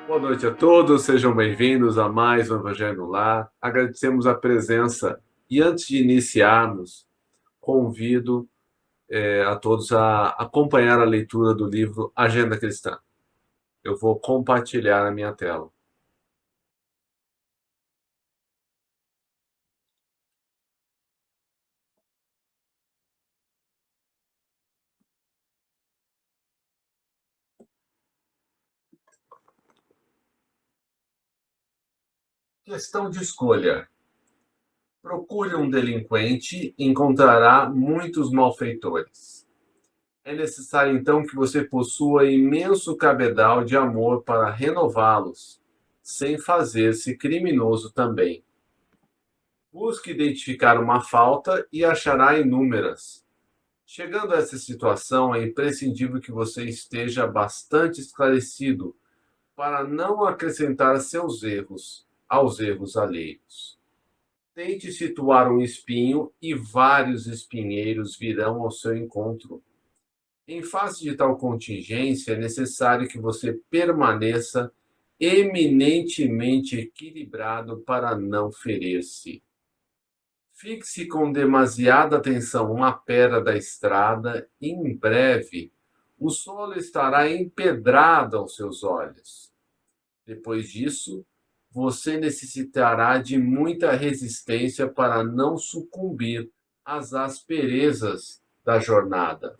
Boa noite a todos, sejam bem-vindos a mais um Evangelho no Lar. Agradecemos a presença e antes de iniciarmos, convido a todos a acompanhar a leitura do livro Agenda Cristã. Eu vou compartilhar a minha tela. Questão de escolha. Procure um delinquente e encontrará muitos malfeitores. É necessário, então, que você possua imenso cabedal de amor para renová-los, sem fazer-se criminoso também. Busque identificar uma falta e achará inúmeras. Chegando a essa situação, é imprescindível que você esteja bastante esclarecido para não acrescentar seus erros aos erros alheios. Tente situar um espinho e vários espinheiros virão ao seu encontro. Em face de tal contingência, é necessário que você permaneça eminentemente equilibrado para não ferir-se. Fixe com demasiada atenção uma pedra da estrada e, em breve, o solo estará empedrado aos seus olhos. Depois disso, você necessitará de muita resistência para não sucumbir às asperezas da jornada.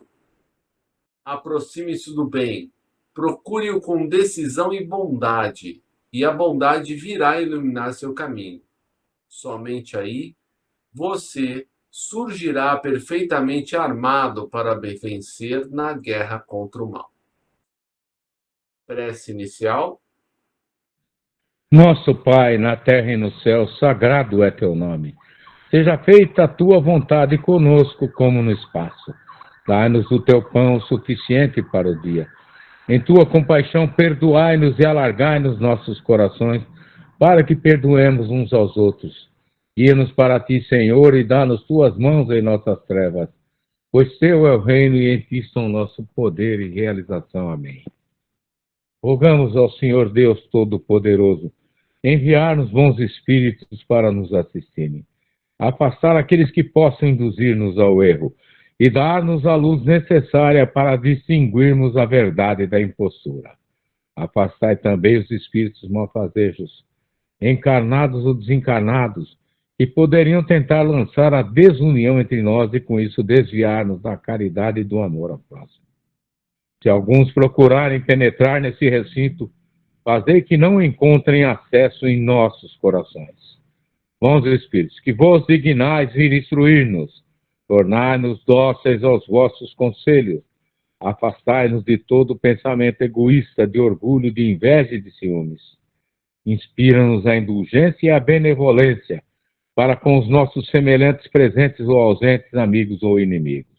Aproxime-se do bem, procure-o com decisão e bondade, e a bondade virá iluminar seu caminho. Somente aí você surgirá perfeitamente armado para vencer na guerra contra o mal. Prece inicial. Nosso Pai, na terra e no céu, sagrado é teu nome. Seja feita a tua vontade conosco como no espaço. Dai-nos o teu pão suficiente para o dia. Em tua compaixão, perdoai-nos e alargai-nos nossos corações, para que perdoemos uns aos outros. Guia-nos para ti, Senhor, e dá-nos tuas mãos em nossas trevas, pois teu é o reino e em ti são nosso poder e realização. Amém. Rogamos ao Senhor Deus Todo-Poderoso enviar-nos bons espíritos para nos assistirem, afastar aqueles que possam induzir-nos ao erro e dar-nos a luz necessária para distinguirmos a verdade da impostura. Afastai também os espíritos malfazejos, encarnados ou desencarnados, que poderiam tentar lançar a desunião entre nós e com isso desviar-nos da caridade e do amor ao próximo. Se alguns procurarem penetrar nesse recinto, fazei que não encontrem acesso em nossos corações. Bons Espíritos, que vos dignais vir instruir-nos, tornai-nos dóceis aos vossos conselhos, afastai-nos de todo pensamento egoísta, de orgulho, de inveja e de ciúmes. Inspira-nos a indulgência e a benevolência para com os nossos semelhantes presentes ou ausentes, amigos ou inimigos.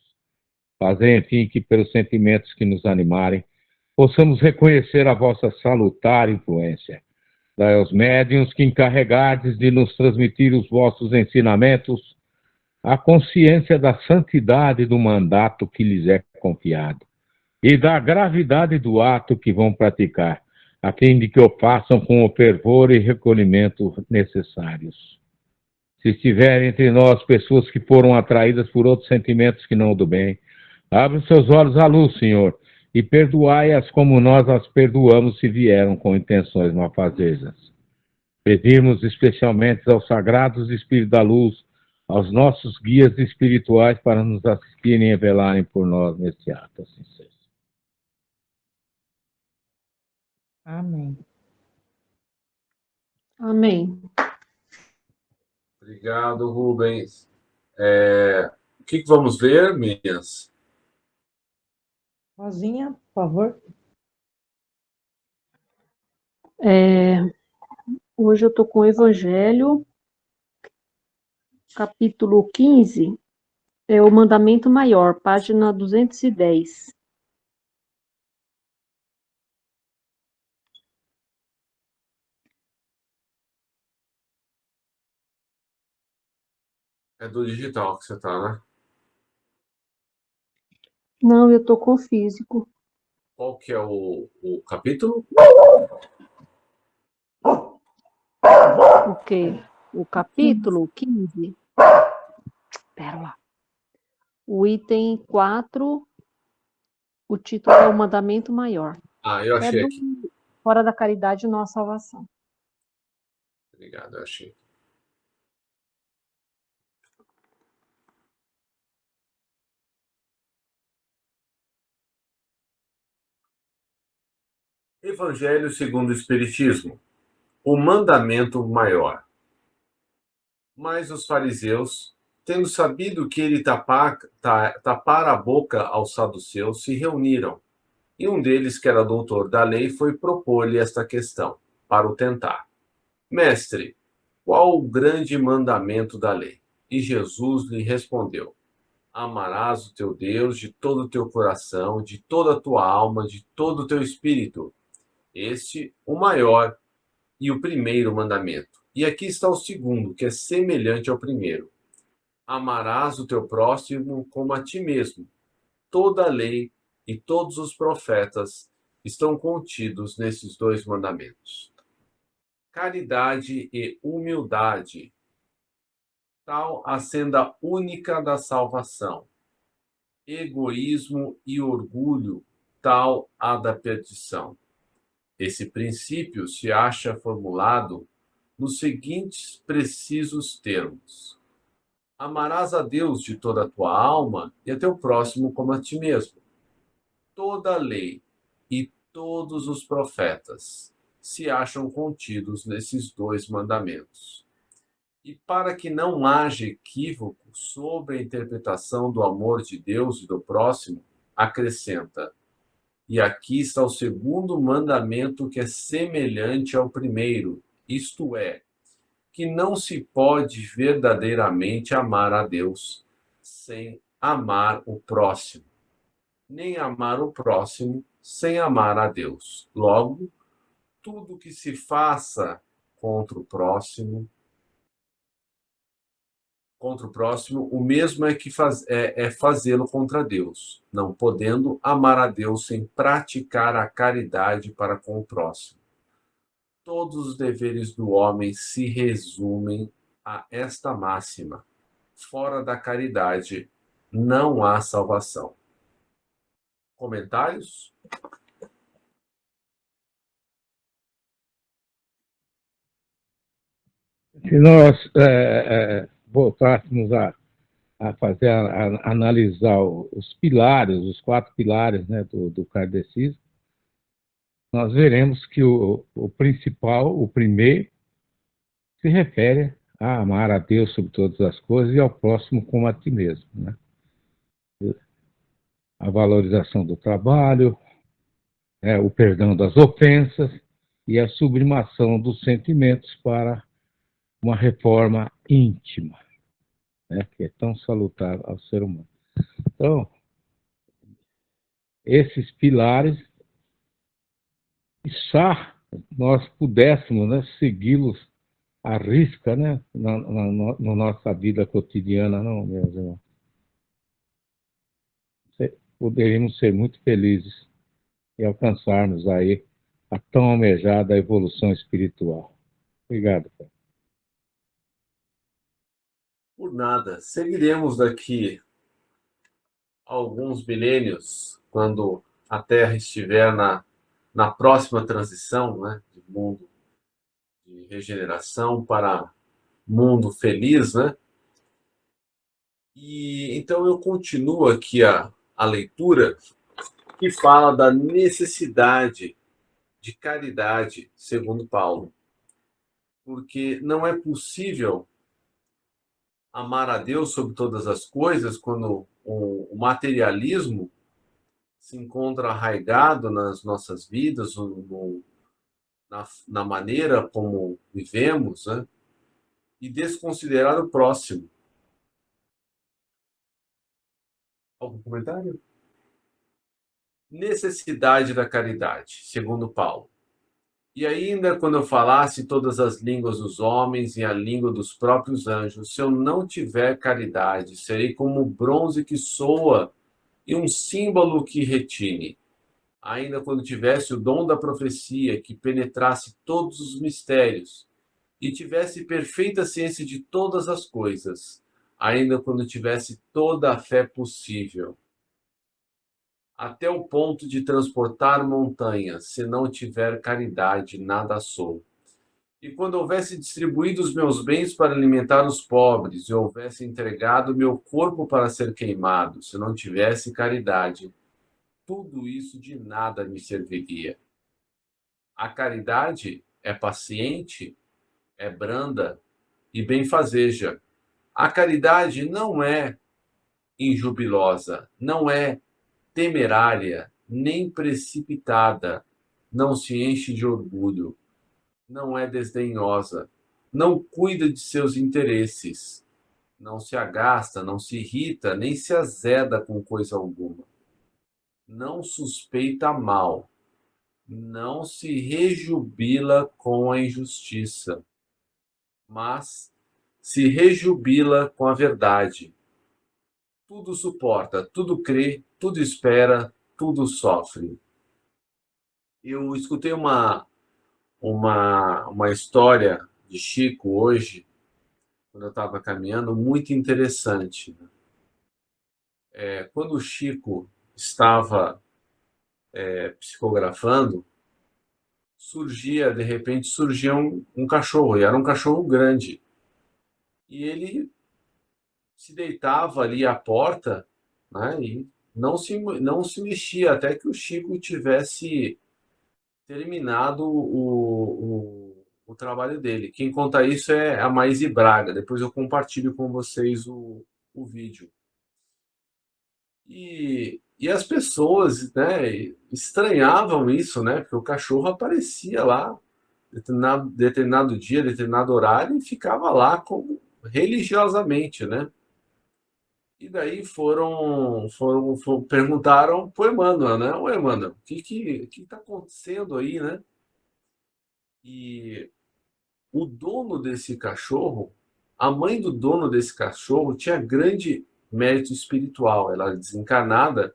Fazei, enfim, que pelos sentimentos que nos animarem, possamos reconhecer a vossa salutar influência. Dai aos médiuns que encarregardes de nos transmitir os vossos ensinamentos a consciência da santidade do mandato que lhes é confiado e da gravidade do ato que vão praticar, a fim de que o façam com o fervor e recolhimento necessários. Se estiverem entre nós pessoas que foram atraídas por outros sentimentos que não o do bem, abre os seus olhos à luz, Senhor, e perdoai-as como nós as perdoamos se vieram com intenções malfazejas. Pedimos especialmente aos sagrados Espíritos da Luz, aos nossos guias espirituais, para nos assistirem e velarem por nós neste ato. Assim seja. Amém. Amém. Obrigado, Rubens. O que vamos ver, minhas? Rosinha, por favor. Hoje eu estou com o Evangelho, capítulo 15, é o Mandamento Maior, página 210. É do digital que você está, né? Não, eu estou com o físico. Qual que é o capítulo? O quê? O capítulo 15? Pera lá. O item 4, o título é o mandamento maior. Eu É achei do aqui. Fora da Caridade, Nossa Salvação. Obrigado, eu achei. Evangelho segundo o Espiritismo. O mandamento maior. Mas os fariseus, tendo sabido que ele tapara a boca aos saduceus, se reuniram. E um deles, que era doutor da lei, foi propor-lhe esta questão, para o tentar. Mestre, qual o grande mandamento da lei? E Jesus lhe respondeu: Amarás o teu Deus de todo o teu coração, de toda a tua alma, de todo o teu espírito. Este, o maior e o primeiro mandamento. E aqui está o segundo, que é semelhante ao primeiro. Amarás o teu próximo como a ti mesmo. Toda a lei e todos os profetas estão contidos nesses dois mandamentos. Caridade e humildade, tal a senda única da salvação. Egoísmo e orgulho, tal a da perdição. Esse princípio se acha formulado nos seguintes precisos termos: amarás a Deus de toda a tua alma e a teu próximo como a ti mesmo. Toda a lei e todos os profetas se acham contidos nesses dois mandamentos. E para que não haja equívoco sobre a interpretação do amor de Deus e do próximo, acrescenta: e aqui está o segundo mandamento, que é semelhante ao primeiro, isto é, que não se pode verdadeiramente amar a Deus sem amar o próximo, nem amar o próximo sem amar a Deus. Logo, tudo que se faça contra o próximo, o mesmo é que fazê-lo contra Deus, não podendo amar a Deus sem praticar a caridade para com o próximo. Todos os deveres do homem se resumem a esta máxima: fora da caridade não há salvação. Comentários? Se nós voltássemos a fazer, analisar os pilares, os 4 pilares, né, do kardecismo, nós veremos que o principal, o primeiro, se refere a amar a Deus sobre todas as coisas e ao próximo como a ti mesmo, né? A valorização do trabalho, o perdão das ofensas e a sublimação dos sentimentos para uma reforma íntima, né, que é tão salutar ao ser humano. Então, esses pilares, quiçá nós pudéssemos, né, segui-los à risca, né, na nossa vida cotidiana, não, meus irmãos? Poderíamos ser muito felizes e alcançarmos aí a tão almejada evolução espiritual. Obrigado, pai. Por nada. Seguiremos daqui a alguns milênios, quando a Terra estiver na próxima transição, né, de mundo de regeneração para mundo feliz, né? E então eu continuo aqui a leitura, que fala da necessidade de caridade, segundo Paulo, porque não é possível amar a Deus sobre todas as coisas quando o materialismo se encontra arraigado nas nossas vidas, na maneira como vivemos, né? E desconsiderar o próximo. Algum comentário? Necessidade da caridade, segundo Paulo. E ainda quando eu falasse todas as línguas dos homens e a língua dos próprios anjos, se eu não tiver caridade, serei como o bronze que soa e um símbolo que retine. Ainda quando tivesse o dom da profecia, que penetrasse todos os mistérios, e tivesse perfeita ciência de todas as coisas, ainda quando tivesse toda a fé possível, até o ponto de transportar montanhas, se não tiver caridade, nada sou. E quando houvesse distribuído os meus bens para alimentar os pobres, e houvesse entregado meu corpo para ser queimado, se não tivesse caridade, tudo isso de nada me serviria. A caridade é paciente, é branda e benfazeja. A caridade não é injubilosa, não é temerária, nem precipitada, não se enche de orgulho, não é desdenhosa, não cuida de seus interesses, não se agasta, não se irrita, nem se azeda com coisa alguma, não suspeita mal, não se rejubila com a injustiça, mas se rejubila com a verdade. Tudo suporta, tudo crê, tudo espera, tudo sofre. Eu escutei uma história de Chico hoje, quando eu estava caminhando, muito interessante. Quando o Chico estava psicografando, de repente surgia um cachorro, e era um cachorro grande. E ele se deitava ali à porta, né, e não se mexia até que o Chico tivesse terminado o trabalho dele. Quem conta isso é a Maíse Braga. Depois eu compartilho com vocês o vídeo. E as pessoas, né, estranhavam isso, né, porque o cachorro aparecia lá determinado dia, determinado horário e ficava lá como religiosamente, né? E daí perguntaram pro Emmanuel, né? Ô, Emmanuel, o que tá acontecendo aí, né? E o dono desse cachorro, a mãe do dono desse cachorro tinha grande mérito espiritual. Ela era desencarnada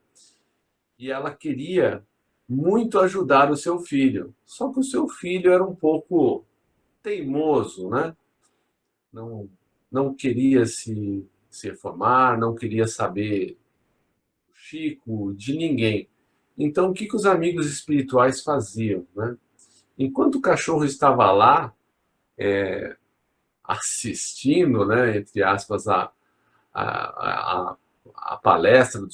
e ela queria muito ajudar o seu filho. Só que o seu filho era um pouco teimoso, né? Não, não queria se reformar, não queria saber do Chico, de ninguém. Então, o que os amigos espirituais faziam, né? Enquanto o cachorro estava lá, assistindo, né, entre aspas, a, a, a palestra do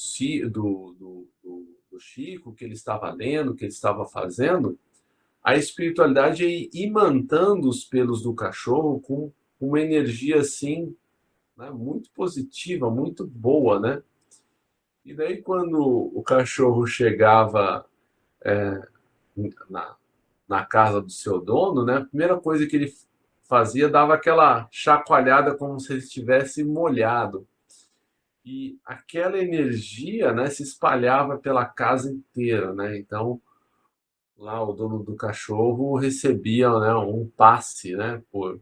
Chico, que ele estava lendo, que ele estava fazendo, a espiritualidade ia imantando os pelos do cachorro com uma energia assim, né, muito positiva, muito boa, né? E daí quando o cachorro chegava na, na casa do seu dono, né, a primeira coisa que ele fazia dava aquela chacoalhada como se ele estivesse molhado. E aquela energia, né, se espalhava pela casa inteira, né? Então, lá o dono do cachorro recebia, né, um passe, né, por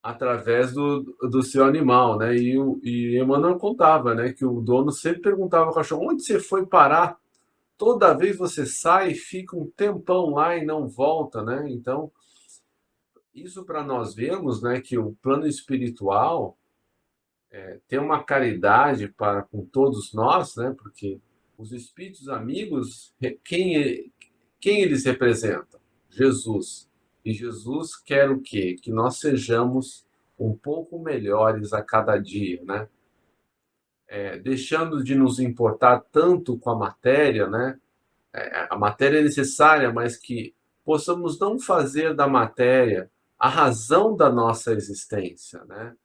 através do seu animal, né? E Emmanuel contava, né, que o dono sempre perguntava ao cachorro: onde você foi parar? Toda vez você sai, fica um tempão lá e não volta, né? Então, isso para nós vermos, né, que o plano espiritual tem uma caridade para com todos nós, né? Porque os espíritos amigos, quem eles representam? Jesus. E Jesus quer o quê? Que nós sejamos um pouco melhores a cada dia, né? Deixando de nos importar tanto com a matéria, né? A matéria é necessária, mas que possamos não fazer da matéria a razão da nossa existência, né?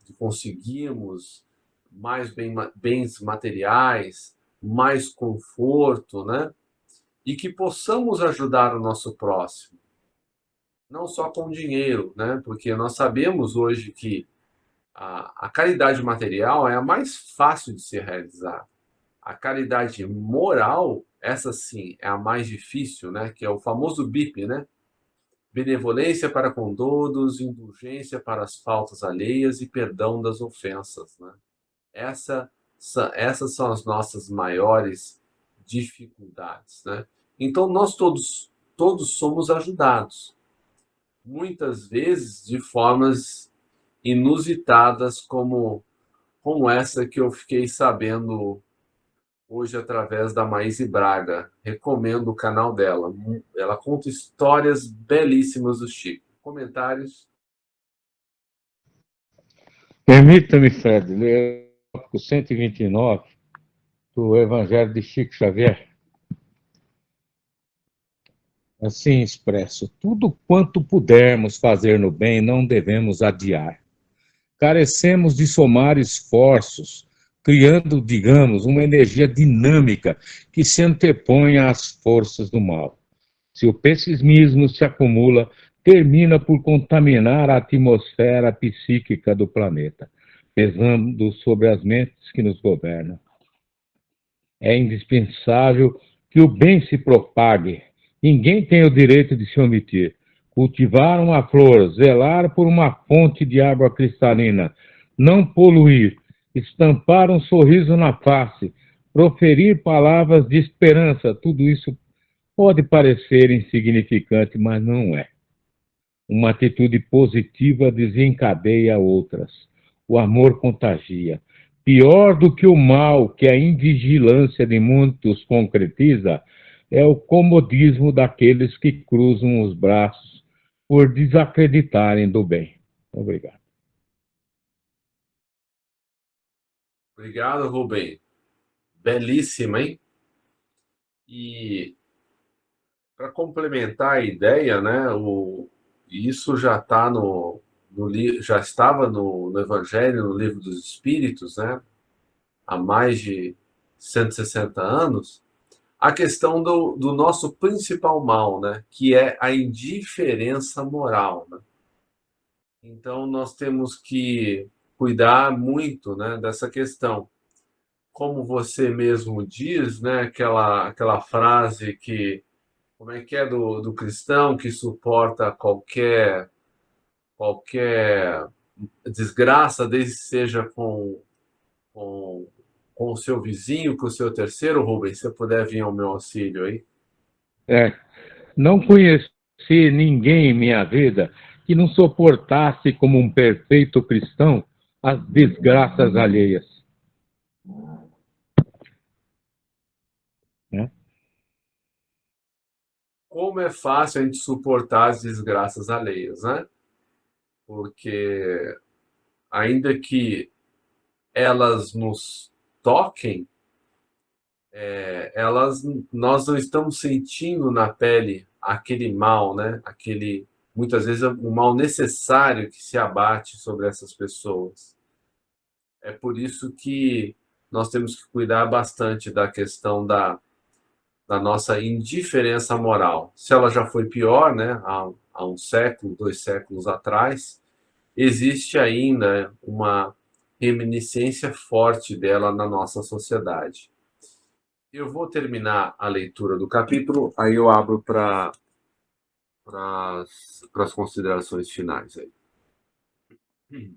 De conseguirmos mais bens materiais, mais conforto, né? E que possamos ajudar o nosso próximo, não só com dinheiro, né? Porque nós sabemos hoje que a caridade material é a mais fácil de ser realizada. A caridade moral, essa sim, é a mais difícil, né? Que é o famoso BIP, né? Benevolência para com todos, indulgência para as faltas alheias e perdão das ofensas, né? Essa, essas são as nossas maiores dificuldades, né? Então nós todos somos ajudados, muitas vezes de formas inusitadas, como essa que eu fiquei sabendo hoje através da Maíse Braga. Recomendo o canal dela. Ela conta histórias belíssimas do Chico. Comentários? Permita-me, Fred, ler o tópico 129 do Evangelho de Chico Xavier. Assim expresso: tudo quanto pudermos fazer no bem, não devemos adiar. Carecemos de somar esforços, criando, digamos, uma energia dinâmica que se anteponha às forças do mal. Se o pessimismo se acumula, termina por contaminar a atmosfera psíquica do planeta, pesando sobre as mentes que nos governam. É indispensável que o bem se propague. Ninguém tem o direito de se omitir. Cultivar uma flor, zelar por uma fonte de água cristalina, não poluir, estampar um sorriso na face, proferir palavras de esperança, tudo isso pode parecer insignificante, mas não é. Uma atitude positiva desencadeia outras. O amor contagia. Pior do que o mal que a invigilância de muitos concretiza é o comodismo daqueles que cruzam os braços por desacreditarem do bem. Obrigado. Obrigado, Rubem. Belíssima, hein? E para complementar a ideia, né, isso já está já estava no Evangelho, no Livro dos Espíritos, né, há mais de 160 anos, a questão do nosso principal mal, né, que é a indiferença moral, né? Então, nós temos que cuidar muito, né, dessa questão. Como você mesmo diz, né, aquela frase que, como é que é, do cristão que suporta qualquer desgraça, desde que seja com, com o seu vizinho, com o seu terceiro, Rubens, se você puder vir ao meu auxílio aí. Não conheci ninguém em minha vida que não suportasse como um perfeito cristão as desgraças alheias. Né? Como é fácil a gente suportar as desgraças alheias, né? Porque ainda que elas nos toquem, nós não estamos sentindo na pele aquele mal, né? Muitas vezes o mal necessário que se abate sobre essas pessoas. É por isso que nós temos que cuidar bastante da questão da nossa indiferença moral. Se ela já foi pior, né, há um século, 2 séculos atrás, existe ainda uma reminiscência forte dela na nossa sociedade. Eu vou terminar a leitura do capítulo, aí eu abro para as considerações finais. Aí.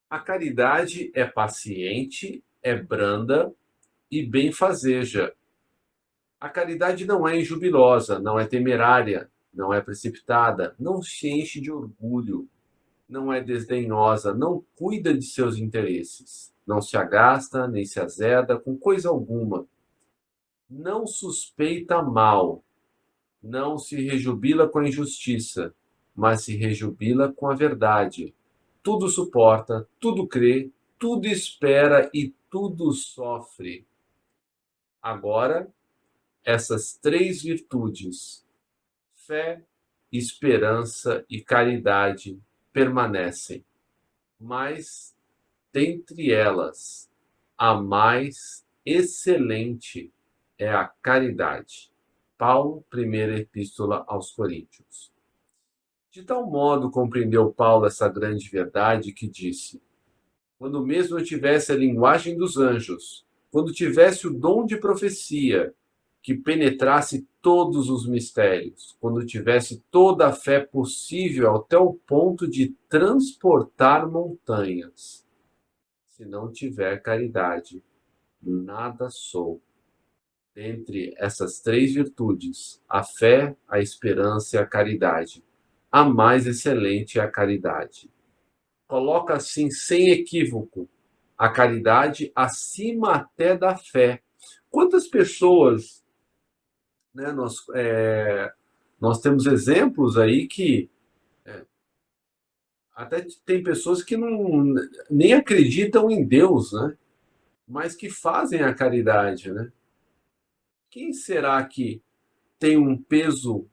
A caridade é paciente, é branda e benfazeja. A caridade não é injubilosa, não é temerária, não é precipitada, não se enche de orgulho, não é desdenhosa, não cuida de seus interesses, não se agasta nem se azeda com coisa alguma, não suspeita mal, não se rejubila com a injustiça, mas se rejubila com a verdade. Tudo suporta, tudo crê, tudo espera e tudo sofre. Agora, essas três virtudes, fé, esperança e caridade, permanecem. Mas, dentre elas, a mais excelente é a caridade. Paulo, primeira epístola aos Coríntios. De tal modo compreendeu Paulo essa grande verdade que disse: quando mesmo eu tivesse a linguagem dos anjos, quando tivesse o dom de profecia, que penetrasse todos os mistérios, quando tivesse toda a fé possível até o ponto de transportar montanhas. Se não tiver caridade, nada sou. entre essas 3 virtudes, a fé, a esperança e a caridade, a mais excelente é a caridade. Coloca assim, sem equívoco, a caridade acima até da fé. Quantas pessoas, né, nós temos exemplos aí que até tem pessoas que nem acreditam em Deus, né? Mas que fazem a caridade, né? Quem será que tem um peso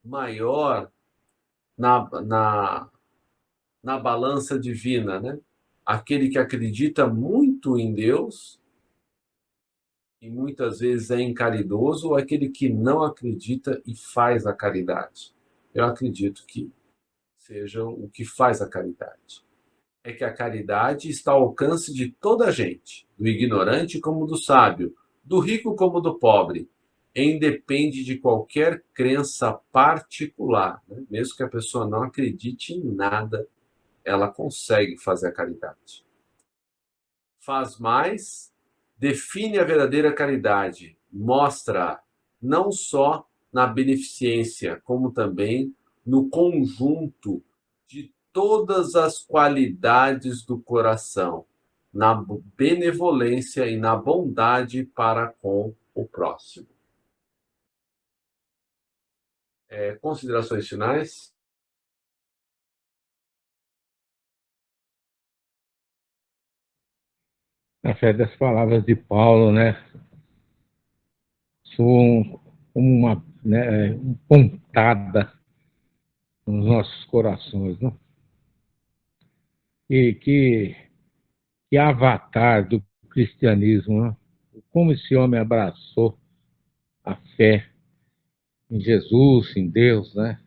maior na balança divina, né? Aquele que acredita muito em Deus e muitas vezes é incaridoso, ou aquele que não acredita e faz a caridade? Eu acredito que seja o que faz a caridade. É que a caridade está ao alcance de toda a gente, do ignorante como do sábio, do rico como do pobre, e independe de qualquer crença particular, né? Mesmo que a pessoa não acredite em nada, ela consegue fazer a caridade. Faz mais, define a verdadeira caridade, mostra não só na beneficência, como também no conjunto de todas as qualidades do coração, na benevolência e na bondade para com o próximo. Considerações finais? Na fé das palavras de Paulo, né? São uma, né, pontada nos nossos corações, né? E que avatar do cristianismo, né? Como esse homem abraçou a fé em Jesus, em Deus, né?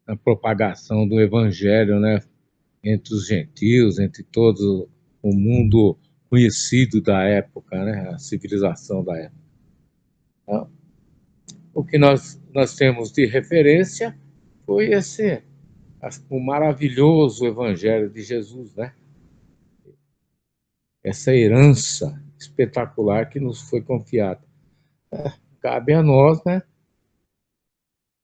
Na propagação do evangelho, né? Entre os gentios, entre todo o mundo conhecido da época, né? A civilização da época. Então, o que nós temos de referência foi o maravilhoso evangelho de Jesus, né? Essa herança espetacular que nos foi confiada. Cabe a nós, né?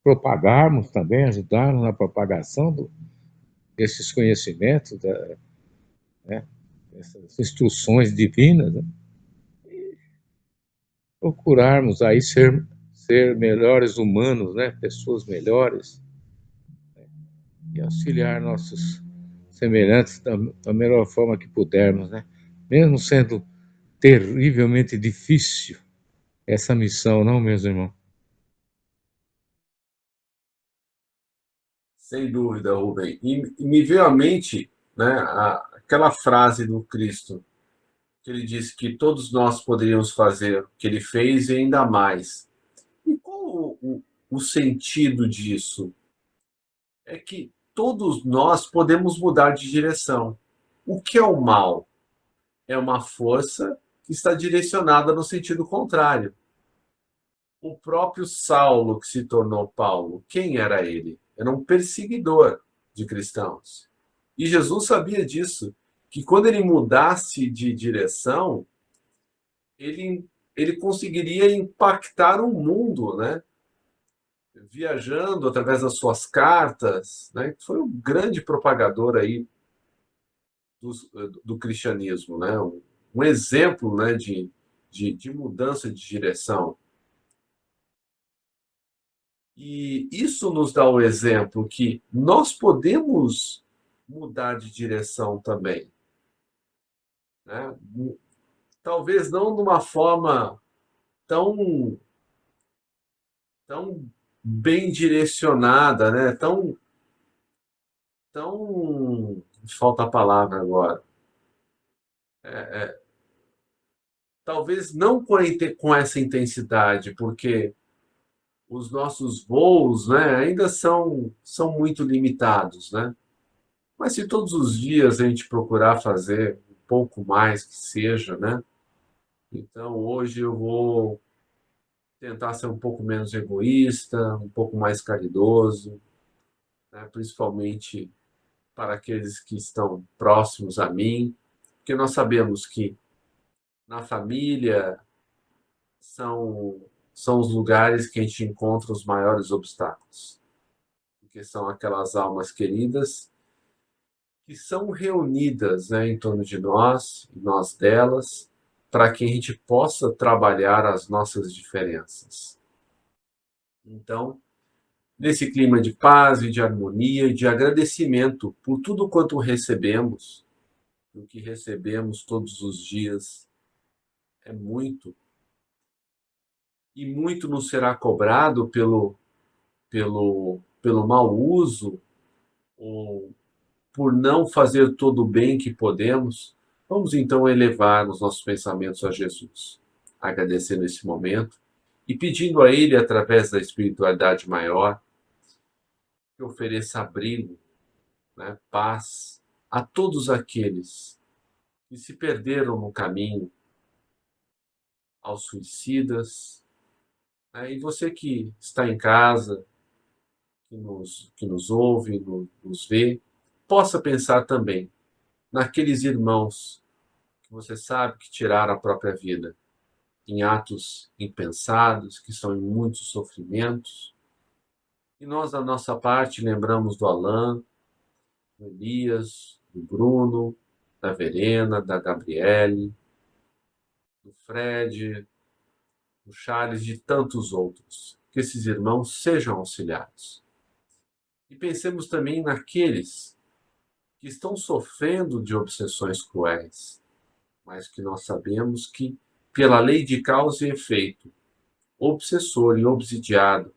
Propagarmos também, ajudarmos na propagação desses conhecimentos, né? Essas instruções divinas, né? Procurarmos aí ser melhores humanos, né? Pessoas melhores, né? E auxiliar nossos semelhantes da melhor forma que pudermos, né? Mesmo sendo terrivelmente difícil essa missão, não, meus irmãos? Sem dúvida, Rubem. E me veio à mente, né, aquela frase do Cristo, que ele disse que todos nós poderíamos fazer o que ele fez e ainda mais. E qual o sentido disso? É que todos nós podemos mudar de direção. O que é o mal? É uma força que está direcionada no sentido contrário. O próprio Saulo, que se tornou Paulo, quem era ele? Era um perseguidor de cristãos. E Jesus sabia disso, que quando ele mudasse de direção, ele conseguiria impactar o mundo, né? Viajando através das suas cartas, né? Foi um grande propagador aí do cristianismo, né? Um exemplo, né, de mudança de direção. E isso nos dá o exemplo que nós podemos mudar de direção também, né? Talvez não de uma forma tão, tão bem direcionada, né? Tão falta a palavra agora. Talvez não com essa intensidade, porque os nossos voos, né, ainda são muito limitados, né? Mas se todos os dias a gente procurar fazer um pouco mais que seja, né? Então hoje eu vou tentar ser um pouco menos egoísta, um pouco mais caridoso, né? Principalmente para aqueles que estão próximos a mim, porque nós sabemos que na família são os lugares que a gente encontra os maiores obstáculos, porque são aquelas almas queridas que são reunidas, né, em torno de nós, e nós delas, para que a gente possa trabalhar as nossas diferenças. Então, nesse clima de paz e de harmonia e de agradecimento por tudo quanto recebemos, o que recebemos todos os dias é muito, e muito nos será cobrado pelo mau uso ou por não fazer todo o bem que podemos. Vamos então elevar os nossos pensamentos a Jesus, agradecendo esse momento e pedindo a Ele, através da espiritualidade maior, que ofereça abrigo, né, paz a todos aqueles que se perderam no caminho, aos suicidas, né, e você que está em casa, que nos ouve, nos vê, possa pensar também naqueles irmãos que você sabe que tiraram a própria vida em atos impensados, que são em muitos sofrimentos. E nós, da nossa parte, lembramos do Alain, do Elias, do Bruno, da Verena, da Gabriele, do Fred, do Charles e de tantos outros. Que esses irmãos sejam auxiliados. E pensemos também naqueles que estão sofrendo de obsessões cruéis, mas que nós sabemos que, pela lei de causa e efeito, obsessor e obsidiado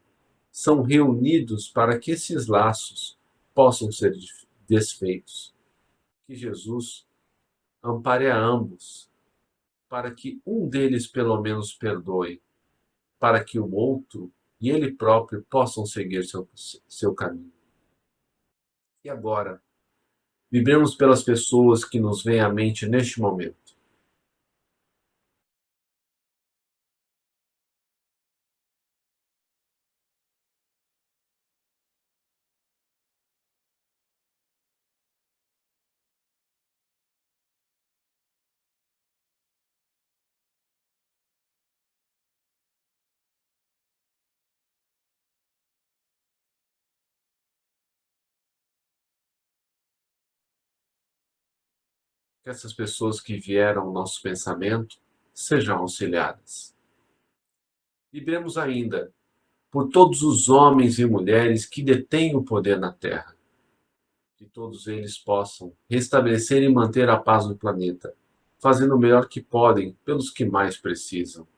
são reunidos para que esses laços possam ser desfeitos. Que Jesus ampare a ambos, para que um deles pelo menos perdoe, para que o outro e ele próprio possam seguir seu caminho. E agora, vivemos pelas pessoas que nos vêm à mente neste momento. Que essas pessoas que vieram ao nosso pensamento sejam auxiliadas. Vivemos ainda por todos os homens e mulheres que detêm o poder na Terra. Que todos eles possam restabelecer e manter a paz no planeta, fazendo o melhor que podem pelos que mais precisam.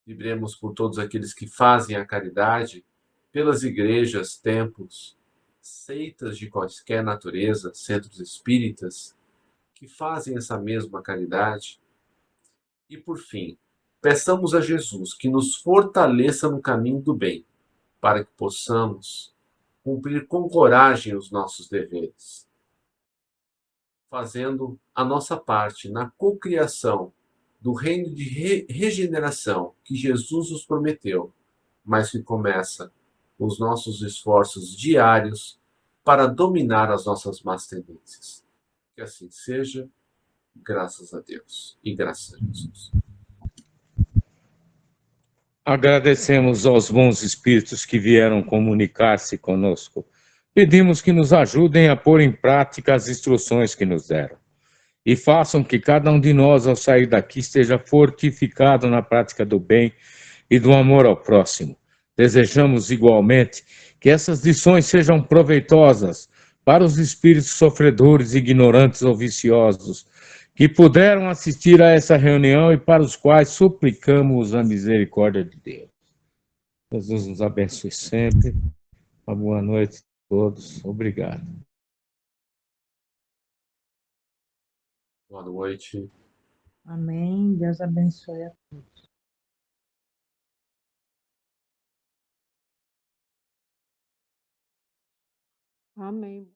Vibremos por todos aqueles que fazem a caridade, pelas igrejas, templos, seitas de qualquer natureza, centros espíritas, que fazem essa mesma caridade. E, por fim, peçamos a Jesus que nos fortaleça no caminho do bem, para que possamos cumprir com coragem os nossos deveres, fazendo a nossa parte na cocriação do reino de regeneração que Jesus nos prometeu, mas que começa com os nossos esforços diários para dominar as nossas más tendências. Que assim seja, graças a Deus e graças a Jesus. Agradecemos aos bons espíritos que vieram comunicar-se conosco. Pedimos que nos ajudem a pôr em prática as instruções que nos deram e façam que cada um de nós, ao sair daqui, esteja fortificado na prática do bem e do amor ao próximo. Desejamos igualmente que essas lições sejam proveitosas para os espíritos sofredores, ignorantes ou viciosos que puderam assistir a essa reunião e para os quais suplicamos a misericórdia de Deus. Jesus nos abençoe sempre. Uma boa noite a todos. Obrigado. Boa noite. Amém. Deus abençoe a todos. Amém.